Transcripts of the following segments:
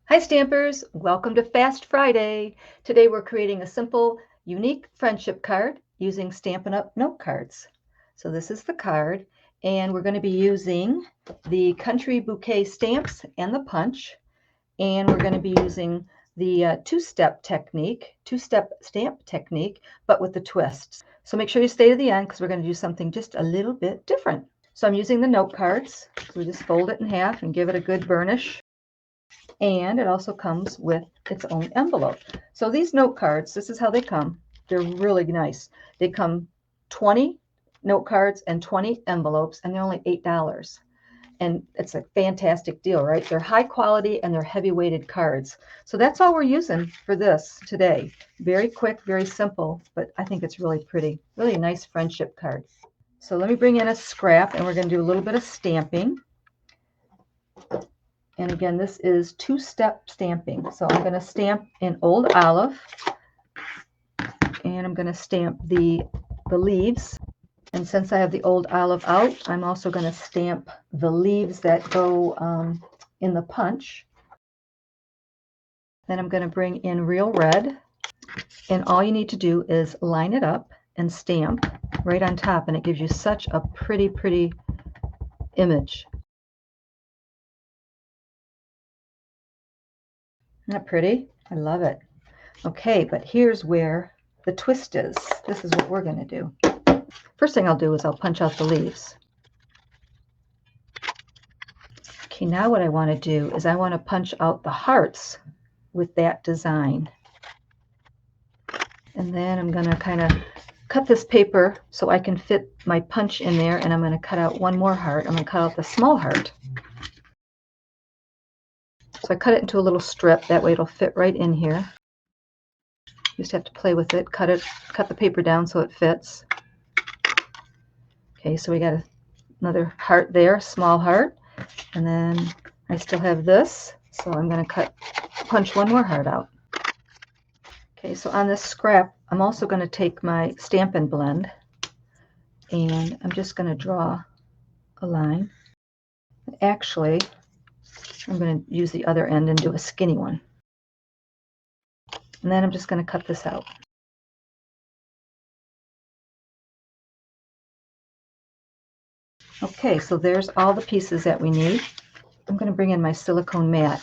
Hi Stampers, welcome to Fast Friday. Today we're creating a simple, unique friendship card using Stampin' Up! Note cards. So this is the card, and we're going to be using the Country Bouquet stamps and the punch, and we're going to be using the two-step stamp technique, but with the twists. So make sure you stay to the end because we're going to do something just a little bit different. So I'm using the note cards. So we just fold it in half and give it a good burnish. And it also comes with its own envelope. So these note cards, this is how they come. They're really nice. They come 20 note cards and 20 envelopes, and they're only $8. And it's a fantastic deal, right? They're high quality and they're heavy weighted cards. So that's all we're using for this today. Very quick, very simple, but I think it's really pretty. Really nice friendship card. So let me bring in a scrap, and we're going to do a little bit of stamping. And again, this is two-step stamping. So I'm going to stamp in Old Olive, and I'm going to stamp the leaves. And since I have the Old Olive out, I'm also going to stamp the leaves that go in the punch. Then I'm going to bring in Real Red. And all you need to do is line it up and stamp right on top, and it gives you such a pretty, pretty image. Isn't that pretty? I love it. Okay, but here's where the twist is. This is what we're going to do. First thing I'll do is I'll punch out the leaves. Okay, now what I want to do is I want to punch out the hearts with that design. And then I'm going to kind of cut this paper so I can fit my punch in there, and I'm going to cut out one more heart. I'm going to cut out the small heart. So I cut it into a little strip, that way it'll fit right in here. You just have to play with it, cut the paper down so it fits. Okay, so we got another heart there, small heart, and then I still have this, so I'm going to punch one more heart out. Okay, so on this scrap, I'm also going to take my Stampin' Blend, and I'm just going to draw a line. Actually, I'm going to use the other end and do a skinny one. And then I'm just going to cut this out. Okay, so there's all the pieces that we need. I'm going to bring in my silicone mat.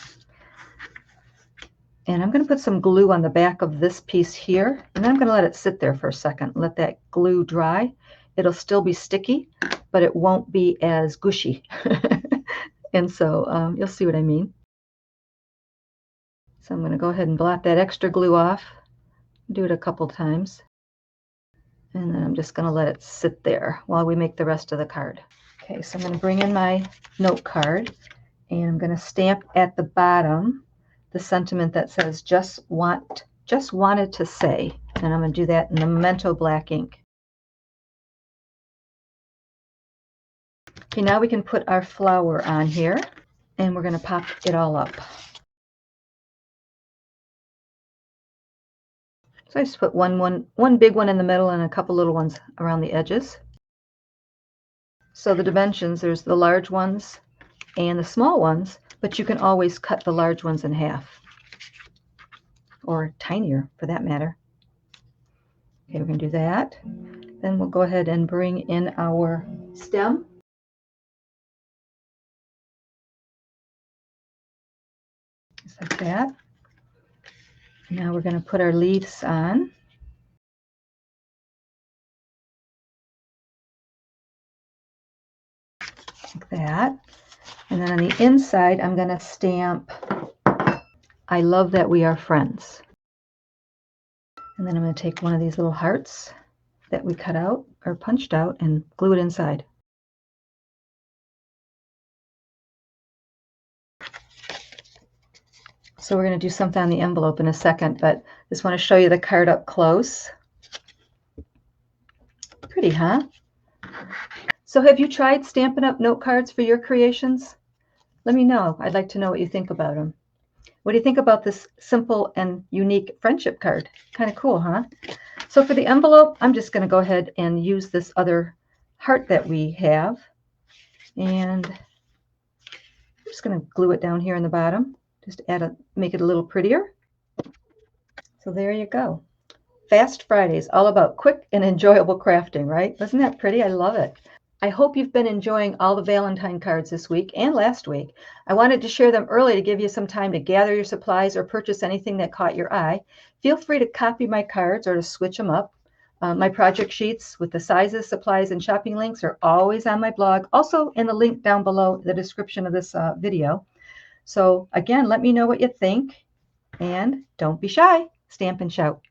And I'm going to put some glue on the back of this piece here. And then I'm going to let it sit there for a second. Let that glue dry. It'll still be sticky, but it won't be as gushy. And so you'll see what I mean. So I'm going to go ahead and blot that extra glue off. Do it a couple times. And then I'm just going to let it sit there while we make the rest of the card. Okay, so I'm going to bring in my note card, and I'm going to stamp at the bottom the sentiment that says just wanted to say, and I'm going to do that in the Memento black ink. Okay, now we can put our flower on here, and we're going to pop it all up. So I just put one big one in the middle and a couple little ones around the edges. So the dimensions, there's the large ones and the small ones, but you can always cut the large ones in half, or tinier for that matter. Okay, we're going to do that. Then we'll go ahead and bring in our stem. Just like that. Now we're going to put our leaves on. Like that. And then on the inside, I'm going to stamp, I love that we are friends. And then I'm going to take one of these little hearts that we cut out or punched out and glue it inside. So we're going to do something on the envelope in a second, but just want to show you the card up close. Pretty, huh? So have you tried Stampin' Up! Note cards for your creations? Let me know. I'd like to know what you think about them. What do you think about this simple and unique friendship card? Kind of cool, huh? So for the envelope, I'm just going to go ahead and use this other heart that we have. And I'm just going to glue it down here in the bottom. Just make it a little prettier. So there you go. Fast Fridays, all about quick and enjoyable crafting, right? Isn't that pretty? I love it. I hope you've been enjoying all the Valentine cards this week and last week. I wanted to share them early to give you some time to gather your supplies or purchase anything that caught your eye. Feel free to copy my cards or to switch them up. My project sheets with the sizes, supplies, and shopping links are always on my blog, also in the link down below the description of this video. So again, let me know what you think, and don't be shy. Stamp and shout.